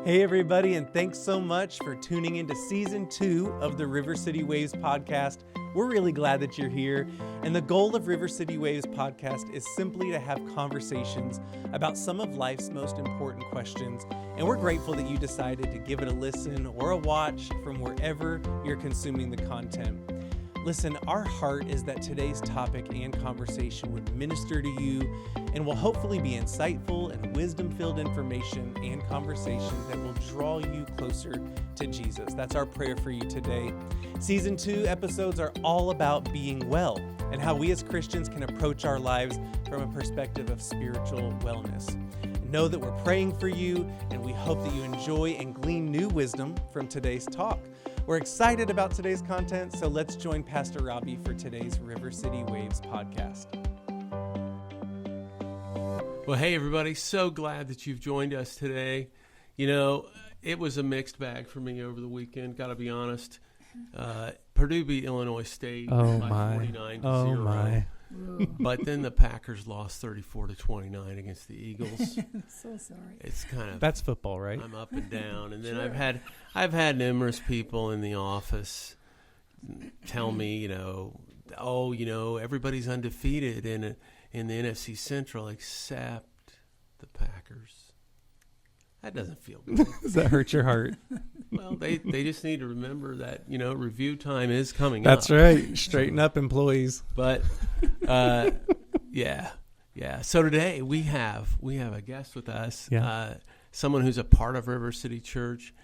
Hey everybody, and thanks so much for tuning into Season 2 of the River City Waves podcast. We're really glad that you're here, and the goal of River City Waves podcast is simply to have conversations about some of life's most important questions, and we're grateful that you decided to give it a listen or a watch from wherever you're consuming the content. Listen, our heart is that today's topic and conversation would minister to you and will hopefully be insightful and wisdom-filled information and conversation that will draw you closer to Jesus. That's our prayer for you today. Season 2 episodes are all about being well and how we as Christians can approach our lives from a perspective of spiritual wellness. Know that we're praying for you, and we hope that you enjoy and glean new wisdom from today's talk. We're excited about today's content, so let's join Pastor Robby for today's River City Waves podcast. Well, hey, everybody. So glad that you've joined us today. You know, it was a mixed bag for me over the weekend, got to be honest. Purdue beat Illinois State by 49-0. Oh, my. But then the Packers lost 34-29 against the Eagles. I'm so sorry. It's kind of... That's football, right? I'm up and down. And then Sure. I've had numerous people in the office tell me, everybody's undefeated in the NFC Central except the Packers. That doesn't feel good. Does that hurt your heart? Well, they just need to remember that, review time is coming That's up. right. Straighten up, employees. But, yeah. So today we have a guest with us, someone who's a part of River City Church.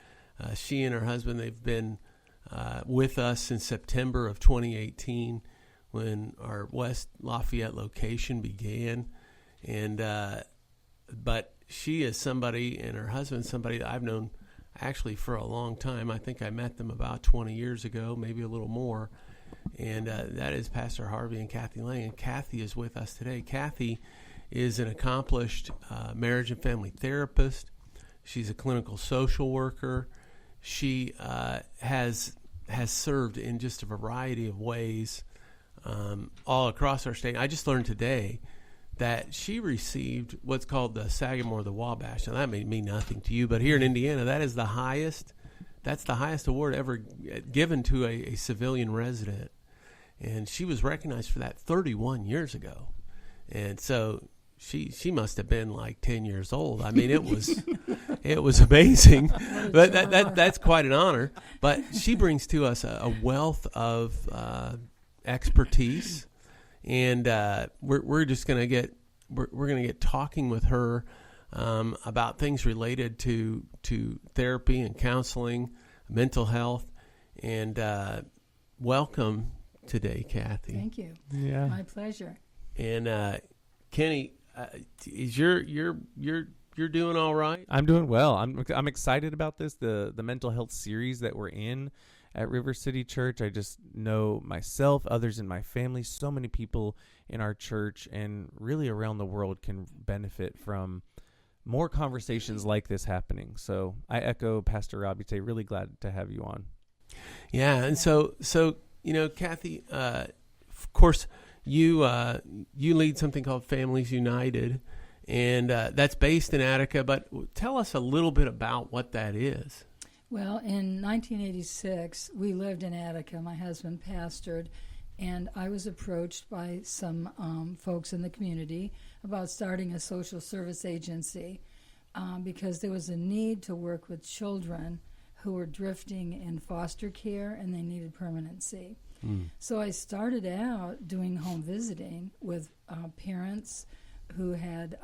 She and her husband, they've been with us since September of 2018 when our West Lafayette location began. And but she is somebody, and her husband somebody that I've known actually for a long time. I think I met them about 20 years ago, maybe a little more. And that is Pastor Harvey and Kathi Lange. And Kathi is with us today. Kathi is an accomplished marriage and family therapist. She's a clinical social worker. She has served in just a variety of ways all across our state. I just learned today that she received what's called the Sagamore the Wabash. Now, that may mean nothing to you, but here in Indiana, that's the highest award ever given to a civilian resident. And she was recognized for that 31 years ago. And so she must have been like 10 years old. I mean, it was amazing. But that's quite an honor. But she brings to us a wealth of expertise. And we're gonna get talking with her about things related to therapy and counseling, mental health, and welcome today, Kathi. Thank you. Yeah, my pleasure. And Kenny, is you're doing all right? I'm doing well. I'm excited about this. The mental health series that we're in at River City Church. I just know myself, others in my family, so many people in our church and really around the world can benefit from more conversations like this happening. So I echo Pastor Robby today. Really glad to have you on. Yeah, and so Kathi, of course, you lead something called Families United, and that's based in Attica. But tell us a little bit about what that is. Well, in 1986, we lived in Attica. My husband pastored, and I was approached by some folks in the community about starting a social service agency because there was a need to work with children who were drifting in foster care and they needed permanency. So I started out doing home visiting with parents who had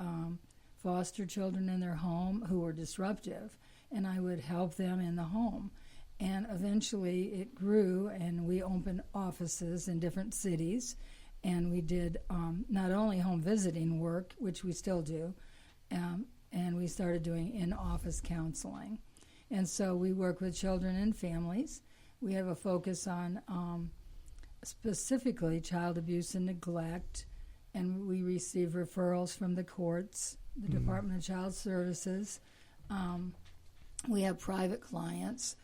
foster children in their home who were disruptive, and I would help them in the home. And eventually it grew, and we opened offices in different cities, and we did not only home visiting work, which we still do, and we started doing in-office counseling. And so we work with children and families. We have a focus on specifically child abuse and neglect, and we receive referrals from the courts, the Department of Child Services. We have private clients,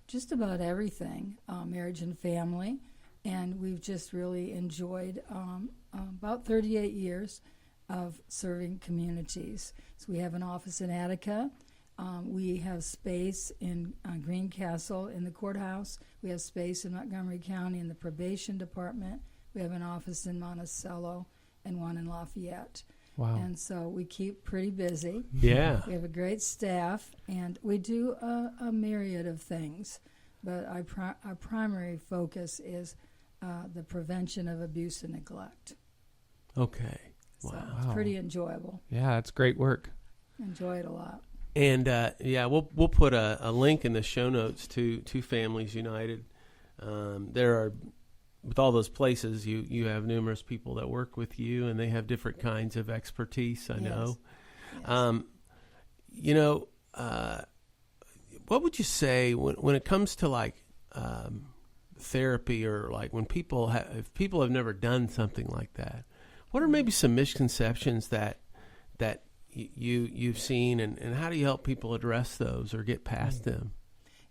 just about everything, marriage and family, and we've just really enjoyed about 38 years of serving communities. So we have an office in Attica. We have space in Greencastle in the courthouse. We have space in Montgomery County in the probation department. We have an office in Monticello and one in Lafayette. Wow. And so we keep pretty busy. Yeah. We have a great staff, and we do a myriad of things. But our primary focus is the prevention of abuse and neglect. Okay. So Wow. it's pretty enjoyable. Yeah, it's great work. Enjoy it a lot. And we'll put a link in the show notes to Families United. There are, with all those places, you have numerous people that work with you, and they have different kinds of expertise. I know. Yes. What would you say when it comes to like therapy, or like when if people have never done something like that? What are maybe some misconceptions that you've seen, and how do you help people address those or get past them?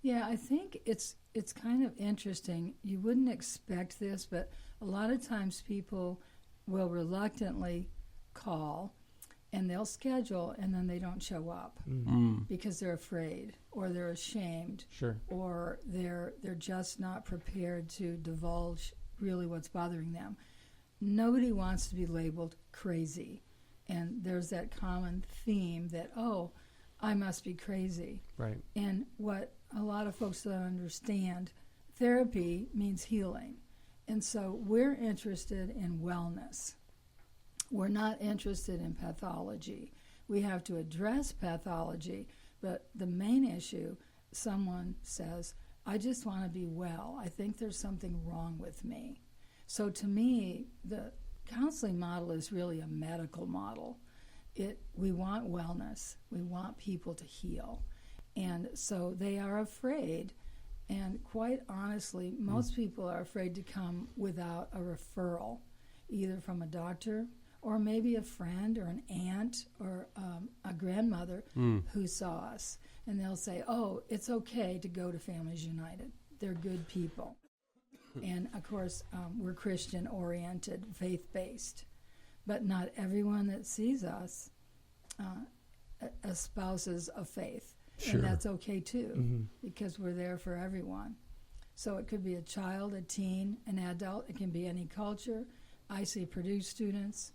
Yeah, I think it's kind of interesting. You wouldn't expect this, but a lot of times people will reluctantly call, and they'll schedule, and then they don't show up because they're afraid, or they're ashamed, or they're just not prepared to divulge really what's bothering them. Nobody wants to be labeled crazy, and there's that common theme that, oh, I must be crazy. Right. And what a lot of folks don't understand, therapy means healing. And so we're interested in wellness. We're not interested in pathology. We have to address pathology, but the main issue, someone says, I just want to be well. I think there's something wrong with me. So to me, the counseling model is really a medical model. We want wellness. We want people to heal. And so they are afraid. And quite honestly, most people are afraid to come without a referral, either from a doctor or maybe a friend or an aunt or a grandmother who saw us. And they'll say, oh, it's okay to go to Families United. They're good people. And, of course, we're Christian-oriented, faith-based. But not everyone that sees us espouses a faith. Sure. And that's okay, too, because we're there for everyone. So it could be a child, a teen, an adult. It can be any culture. I see Purdue students.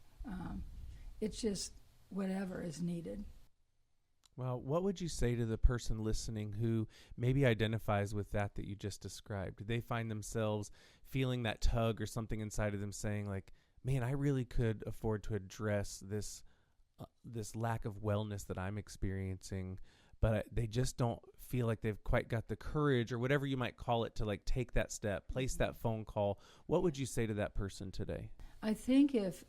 It's just whatever is needed. Well, what would you say to the person listening who maybe identifies with that you just described? Do they find themselves feeling that tug or something inside of them saying, like, man, I really could afford to address this lack of wellness that I'm experiencing, but they just don't feel like they've quite got the courage or whatever you might call it to like take that step, place that phone call? What would you say to that person today? I think if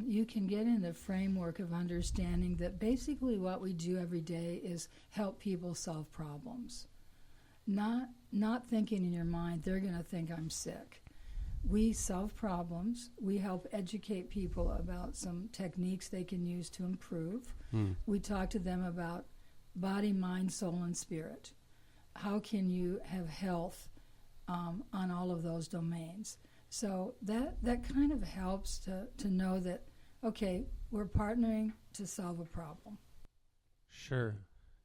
you can get in the framework of understanding that basically what we do every day is help people solve problems, not thinking in your mind, they're going to think I'm sick. We solve problems. We help educate people about some techniques they can use to improve. We talk to them about body, mind, soul, and spirit. How can you have health on all of those domains? So that kind of helps to know that, okay, we're partnering to solve a problem. Sure.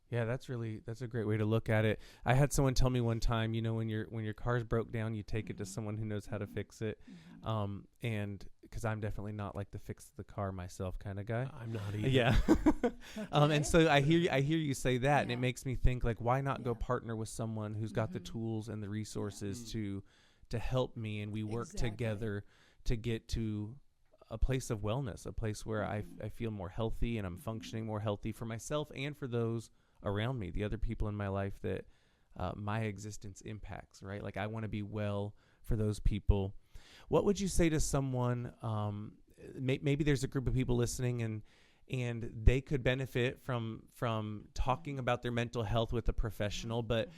Yeah, that's a great way to look at it. I had someone tell me one time, when your car's broke down, you take it to someone who knows how to fix it. And because I'm definitely not like the fix the car myself kind of guy. I'm not either. Yeah. Okay. And so I hear you say that, and it makes me think, like, why not go partner with someone who's got the tools and the resources to help me, and we work together to get to a place of wellness, a place where I feel more healthy and I'm functioning more healthy for myself and for those around me, the other people in my life that my existence impacts, right? Like, I want to be well for those people. What would you say to someone, maybe there's a group of people listening and they could benefit from talking about their mental health with a professional, but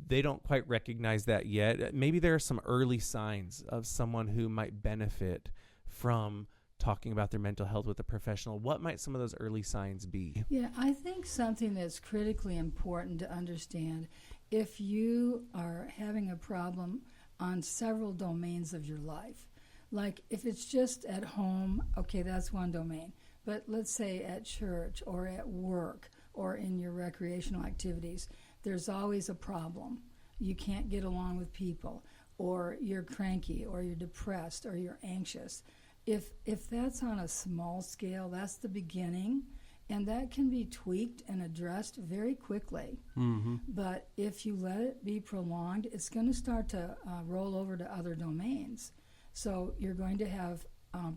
they don't quite recognize that yet. Maybe there are some early signs of someone who might benefit from talking about their mental health with a professional. What might some of those early signs be? Yeah, I think something that's critically important to understand, if you are having a problem on several domains of your life, like if it's just at home, okay, that's one domain. But let's say at church or at work or in your recreational activities, there's always a problem. You can't get along with people, or you're cranky, or you're depressed, or you're anxious. If that's on a small scale, that's the beginning, and that can be tweaked and addressed very quickly. Mm-hmm. But if you let it be prolonged, it's going to start to roll over to other domains. So you're going to have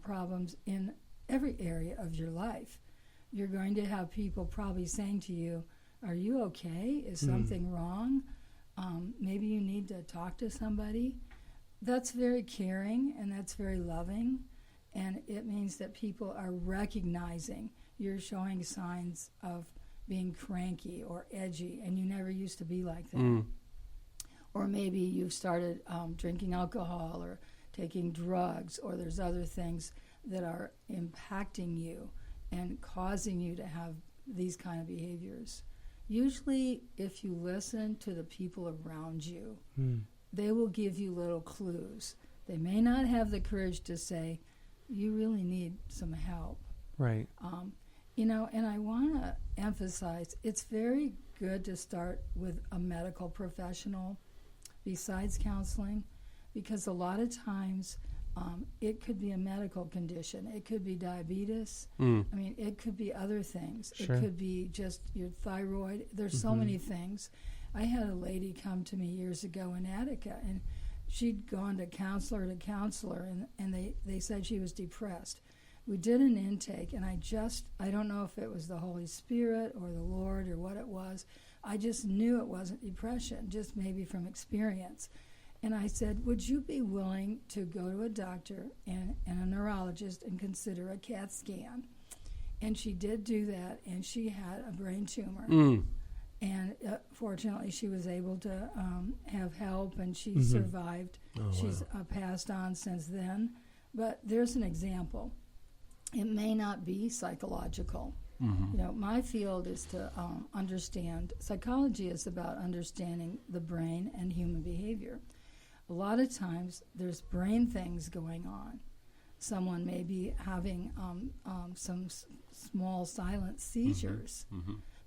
problems in every area of your life. You're going to have people probably saying to you, "Are you okay? Is something wrong? Maybe you need to talk to somebody." That's very caring, and that's very loving, and it means that people are recognizing you're showing signs of being cranky or edgy, and you never used to be like that. Or maybe you've started drinking alcohol or taking drugs, or there's other things that are impacting you and causing you to have these kind of behaviors. Usually, if you listen to the people around you, they will give you little clues. They may not have the courage to say, "You really need some help." Right. And I want to emphasize, it's very good to start with a medical professional besides counseling, because a lot of times it could be a medical condition. It could be diabetes. I mean, it could be other things. Sure. It could be just your thyroid. There's so many things. I had a lady come to me years ago in Attica, and she'd gone to counselor, and they said she was depressed. We did an intake, and I don't know if it was the Holy Spirit or the Lord or what it was. I just knew it wasn't depression, just maybe from experience. And I said, "Would you be willing to go to a doctor and a neurologist and consider a CAT scan?" And she did do that, and she had a brain tumor. And fortunately, she was able to have help, and she survived. She's passed on since then. But there's an example. It may not be psychological. My field is to understand. Psychology is about understanding the brain and human behavior. A lot of times, there's brain things going on. Someone may be having some small silent seizures.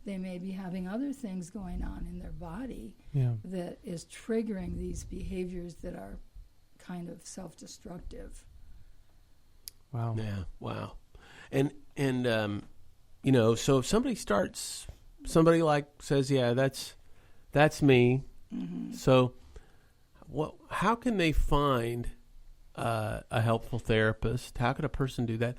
They may be having other things going on in their body that is triggering these behaviors that are kind of self-destructive. Wow. Yeah. Wow. And so if somebody says, "Yeah, that's me." So how can they find a helpful therapist? How can a person do that?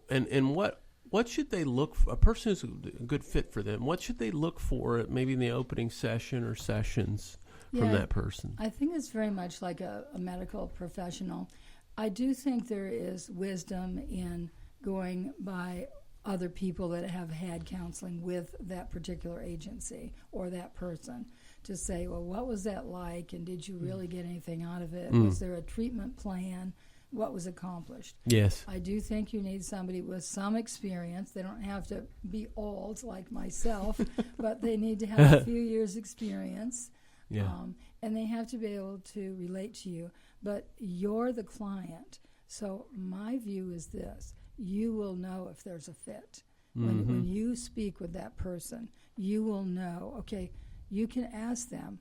And what should they look for? A person who's a good fit for them, what should they look for maybe in the opening session or sessions from that person? I think it's very much like a medical professional. I do think there is wisdom in going by other people that have had counseling with that particular agency or that person to say, "Well, what was that like, and did you really get anything out of it? Was there a treatment plan? What was accomplished?" Yes. I do think you need somebody with some experience. They don't have to be old like myself, but they need to have a few years' experience. And they have to be able to relate to you. But you're the client. So my view is this. You will know if there's a fit. When you speak with that person, you will know, okay, you can ask them,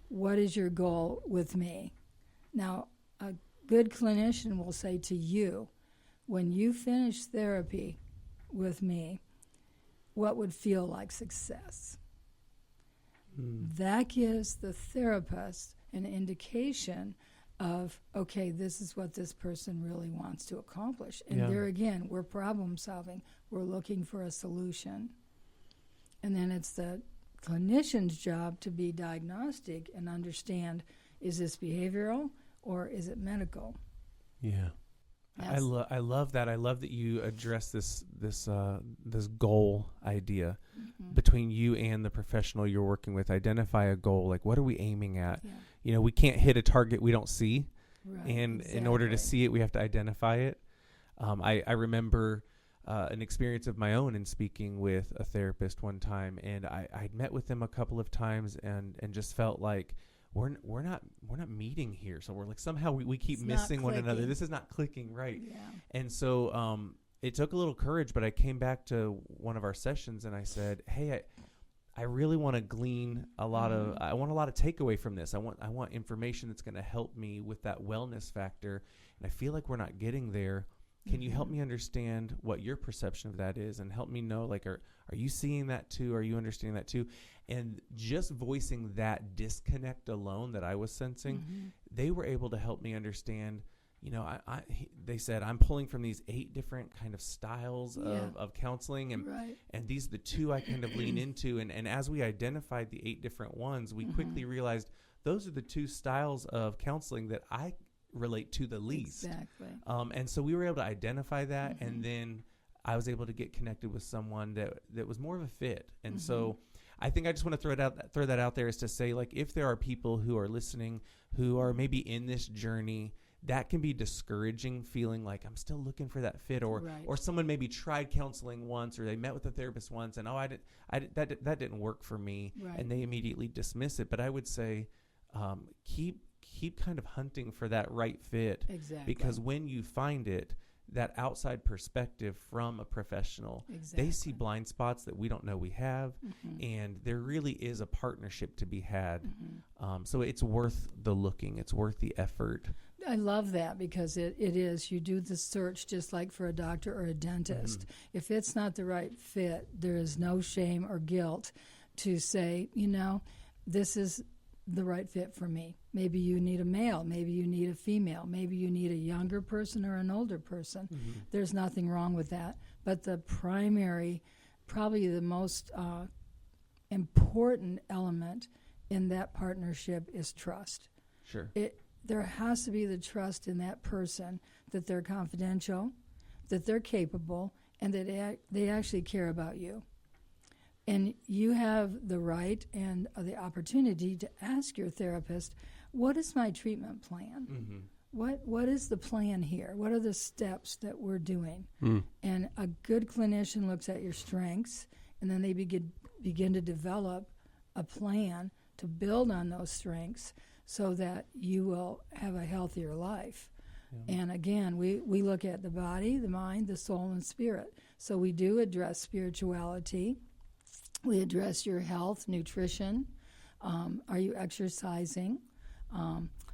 what is your goal with me? Now, a good clinician will say to you, when you finish therapy with me, what would feel like success? That gives the therapist an indication of, okay, this is what this person really wants to accomplish. And there again, we're problem solving. We're looking for a solution. And then it's the clinician's job to be diagnostic and understand, is this behavioral or is it medical? Yeah. I love that. I love that you address this goal idea between you and the professional you're working with. Identify a goal. Like, what are we aiming at? We can't hit a target we don't see. Right, And exactly. in order to see it, we have to identify it. I remember an experience of my own in speaking with a therapist one time, and I'd met with them a couple of times and just felt like we're not meeting here. So we're like, somehow we keep It's missing not one another. clicking. This is not clicking right. Yeah. And so it took a little courage, but I came back to one of our sessions and I said, hey, I really want to glean I want a lot of takeaway from this. I want information that's going to help me with that wellness factor. And I feel like we're not getting there. Can you help me understand what your perception of that is and help me know, like, are you seeing that too? Are you understanding that too? And just voicing that disconnect alone that I was sensing, they were able to help me understand, you know, they said, I'm pulling from these 8 different kind of styles of counseling. And these are the 2 I kind of lean into. And as we identified the 8 different ones, we quickly realized those are the 2 styles of counseling that I relate to the least. Exactly. And so we were able to identify that. And then I was able to get connected with someone that was more of a fit. And so I think I just want to throw that out there, is to say, like, if there are people who are listening who are maybe in this journey, that can be discouraging, feeling like I'm still looking for that fit, or someone maybe tried counseling once, or they met with a therapist once and that didn't work for me, and they immediately dismiss it. But I would say keep kind of hunting for that right fit, because when you find it, that outside perspective from a professional, they see blind spots that we don't know we have, and there really is a partnership to be had. So it's worth the looking. It's worth the effort. I love that, because it is. You do the search just like for a doctor or a dentist. If it's not the right fit, there is no shame or guilt to say, you know, this is the right fit for me. Maybe you need a male, maybe you need a female, maybe you need a younger person or an older person. There's nothing wrong with that. But the primary, probably the most important element in that partnership is trust. Sure. There has to be the trust in that person that they're confidential, that they're capable, and that they actually care about you. And you have the right and the opportunity to ask your therapist, what is my treatment plan? What is the plan here? What are the steps that we're doing? And a good clinician looks at your strengths, and then they begin to develop a plan to build on those strengths so that you will have a healthier life. And again, we look at the body, the mind, the soul, and spirit. So we do address spirituality. We address your health, nutrition. Are you exercising?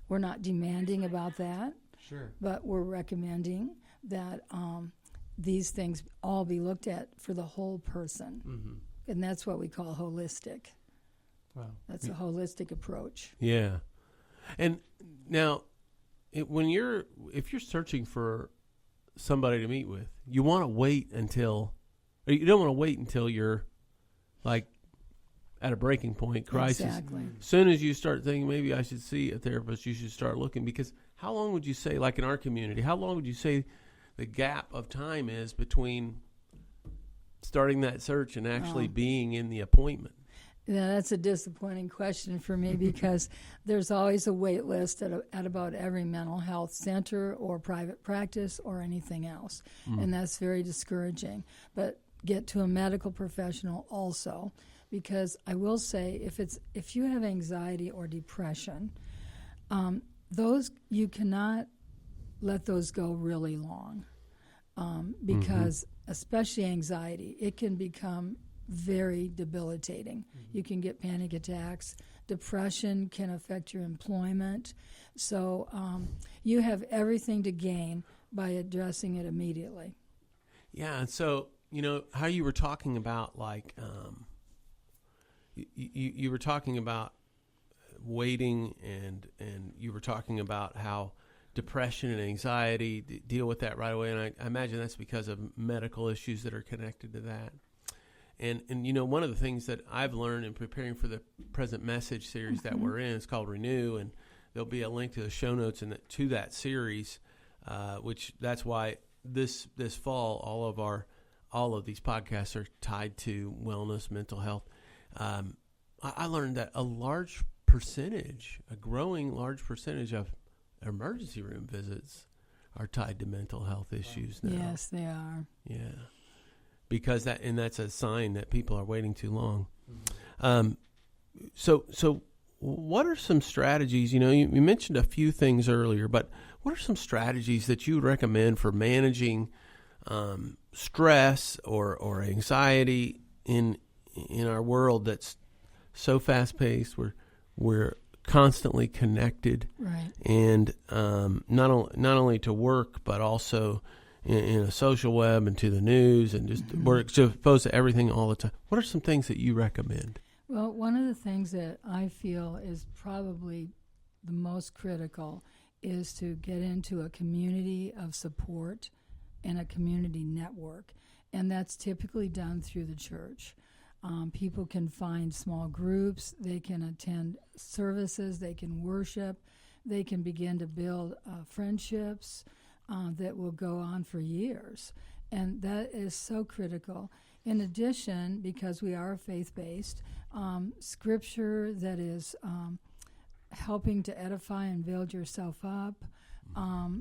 We're not demanding about that. Sure. But we're recommending that these things all be looked at for the whole person. And that's what we call holistic. Wow. That's a holistic approach. Yeah. And now, if you're searching for somebody to meet with, you don't want to wait until you're like at a breaking point, crisis. Exactly. As soon as you start thinking, maybe I should see a therapist, you should start looking. Because how long would you say, like in our community, how long would you say the gap of time is between starting that search and actually being in the appointment? Yeah, that's a disappointing question for me, because there's always a wait list at about every mental health center or private practice or anything else. And that's very discouraging. But get to a medical professional also, because I will say, if you have anxiety or depression, those you cannot let those go really long, because especially anxiety, it can become very debilitating. You can get panic attacks. Depression can affect your employment. So you have everything to gain by addressing it immediately. Yeah, and so, you know, how you were talking about, like, you were talking about waiting, and you were talking about how depression and anxiety, deal with that right away. And I imagine that's because of medical issues that are connected to that. And you know, one of the things that I've learned in preparing for the present message series that we're in, it's called Renew, and there'll be a link to the show notes to that series, which that's why this fall all of these podcasts are tied to wellness, mental health. I learned that a growing large percentage of emergency room visits are tied to mental health issues now. Yes, they are. Yeah. Because that's a sign that people are waiting too long. So what are some strategies? You know, you mentioned a few things earlier, but what are some strategies that you would recommend for managing stress or anxiety in our world that's so fast paced. We're constantly connected, right? And not only to work, but also in a social web and to the news, and just we're exposed to everything all the time. What are some things that you recommend? Well, one of the things that I feel is probably the most critical is to get into a community of support and a community network, and that's typically done through the church. People can find small groups, they can attend services, they can worship, they can begin to build friendships that will go on for years. And that is so critical. In addition, because we are faith-based, scripture that is helping to edify and build yourself up,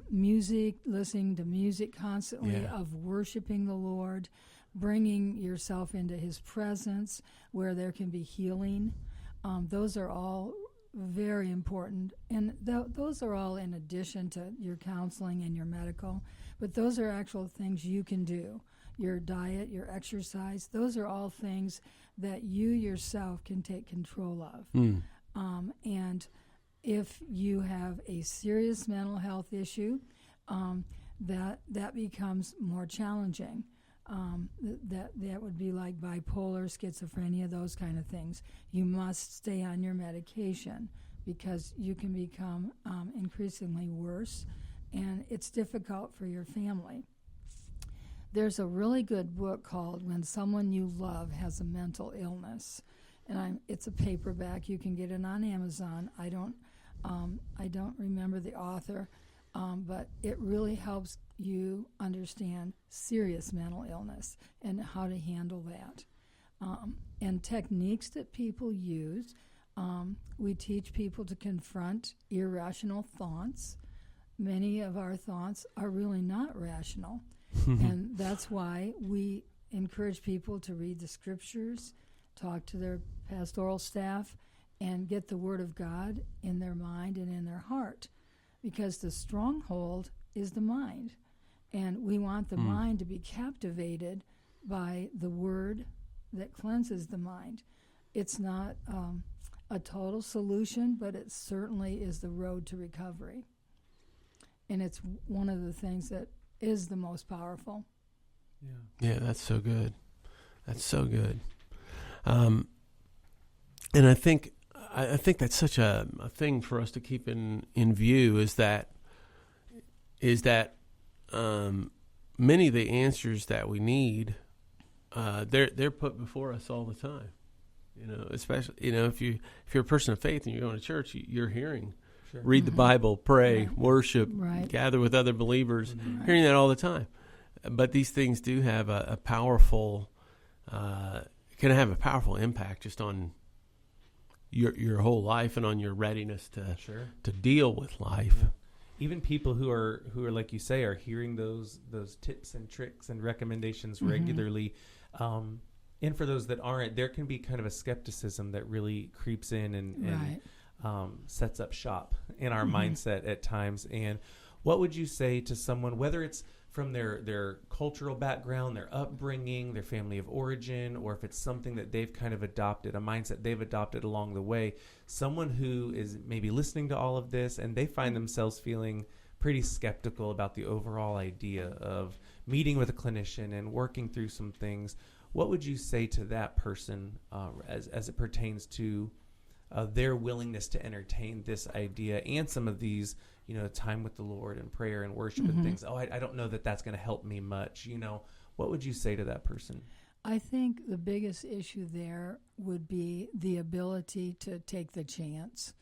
music, listening to music constantly, of worshiping the Lord, bringing yourself into his presence where there can be healing. Those are all very important. And those are all in addition to your counseling and your medical. But those are actual things you can do. Your diet, your exercise, those are all things that you yourself can take control of. And if you have a serious mental health issue, that becomes more challenging. That would be like bipolar, schizophrenia, those kind of things. You must stay on your medication because you can become increasingly worse, and it's difficult for your family. There's a really good book called When Someone You Love Has a Mental Illness, and it's a paperback. You can get it on Amazon. I don't remember the author, but it really helps you understand serious mental illness and how to handle that. And techniques that people use, we teach people to confront irrational thoughts. Many of our thoughts are really not rational. And that's why we encourage people to read the scriptures, talk to their pastoral staff, and get the Word of God in their mind and in their heart. Because the stronghold is the mind. And we want the mind to be captivated by the Word that cleanses the mind. It's not a total solution, but it certainly is the road to recovery. And it's one of the things that is the most powerful. Yeah, that's so good. That's so good. And I think that's such a thing for us to keep in view is that many of the answers that we need, they're put before us all the time. Especially if you're a person of faith and you're going to church, you're hearing, read the Bible, pray, worship, gather with other believers, hearing that all the time. But these things do have a powerful, can have a powerful impact just on your whole life and on your readiness to deal with life. Yeah. Even people who are like you say are hearing those tips and tricks and recommendations regularly. And for those that aren't, there can be kind of a skepticism that really creeps in and sets up shop in our mindset at times. And what would you say to someone, whether it's from their cultural background, their upbringing, their family of origin, or if it's something that they've kind of adopted, a mindset they've adopted along the way, someone who is maybe listening to all of this and they find themselves feeling pretty skeptical about the overall idea of meeting with a clinician and working through some things, what would you say to that person as it pertains to their willingness to entertain this idea and some of these, time with the Lord and prayer and worship and things? I don't know that that's going to help me much. What would you say to that person? I think the biggest issue there would be the ability to take the chance.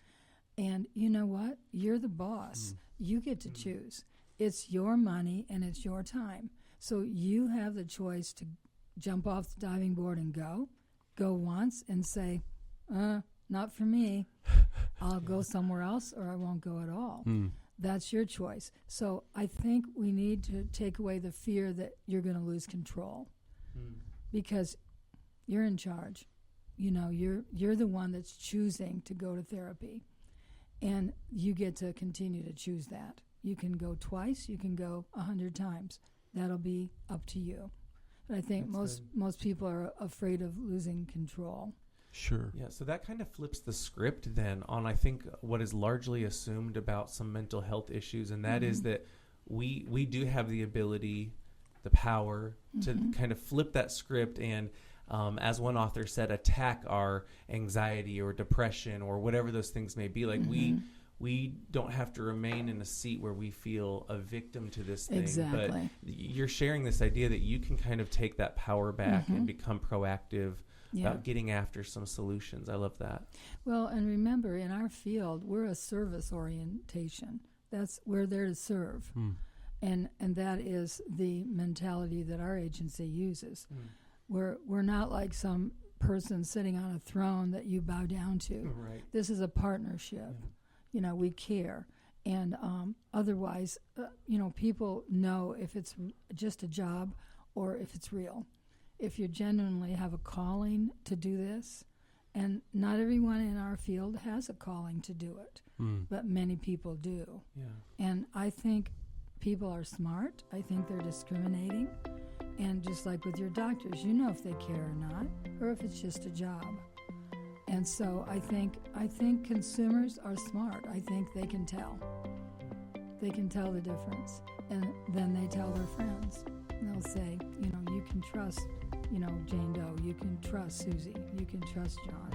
And you know what? You're the boss. You get to choose. It's your money and it's your time. So you have the choice to jump off the diving board and go once and say, not for me. I'll go somewhere else or I won't go at all. That's your choice. So I think we need to take away the fear that you're going to lose control because you're in charge. You're the one that's choosing to go to therapy, and you get to continue to choose that. You can go twice. You can go 100 times. that'll be up to you. But I think most people are afraid of losing control. Sure. Yeah, so that kind of flips the script then on, I think, what is largely assumed about some mental health issues, and that is that we do have the ability, the power to kind of flip that script and, as one author said, attack our anxiety or depression or whatever those things may be. Like we don't have to remain in a seat where we feel a victim to this thing. Exactly. But you're sharing this idea that you can kind of take that power back and become proactive about getting after some solutions. I love that. Well, and remember, in our field, we're a service orientation. We're there to serve. And that is the mentality that our agency uses. We're not like some person sitting on a throne that you bow down to. Right. This is a partnership. We care. And otherwise, people know if it's just a job or if it's real. If you genuinely have a calling to do this, and not everyone in our field has a calling to do it, but many people do. Yeah. And I think people are smart. I think they're discriminating. And just like with your doctors, you know if they care or not, or if it's just a job. And so I think consumers are smart. I think they can tell. They can tell the difference. And then they tell their friends. And they'll say, you can trust, Jane Doe. You can trust Susie. You can trust John.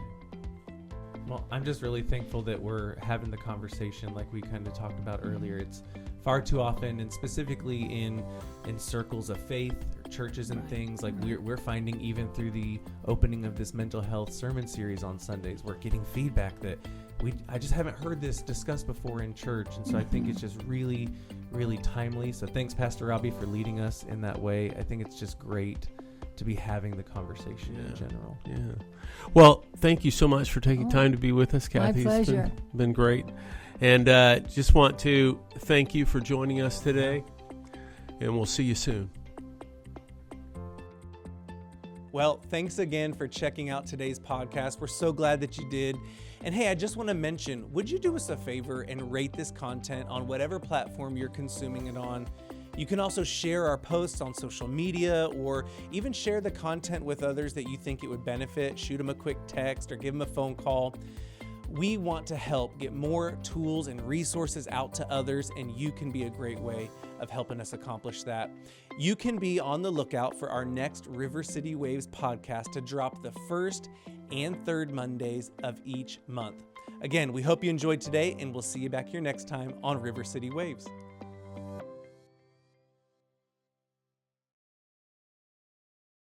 Well, I'm just really thankful that we're having the conversation like we kind of talked about earlier. It's far too often, and specifically in circles of faith, or churches and things, like we're finding even through the opening of this mental health sermon series on Sundays, we're getting feedback that I just haven't heard this discussed before in church. And so I think it's just really, really timely. So thanks, Pastor Robby, for leading us in that way. I think it's just great to be having the conversation in general. Yeah. Well, thank you so much for taking time to be with us, Kathy. My pleasure. It's been great. And just want to thank you for joining us today. And we'll see you soon. Well, thanks again for checking out today's podcast. We're so glad that you did. And hey, I just want to mention, would you do us a favor and rate this content on whatever platform you're consuming it on? You can also share our posts on social media, or even share the content with others that you think it would benefit. Shoot them a quick text or give them a phone call. We want to help get more tools and resources out to others, and you can be a great way of helping us accomplish that. You can be on the lookout for our next River City Waves podcast to drop the first and third Mondays of each month. Again, we hope you enjoyed today, and we'll see you back here next time on River City Waves.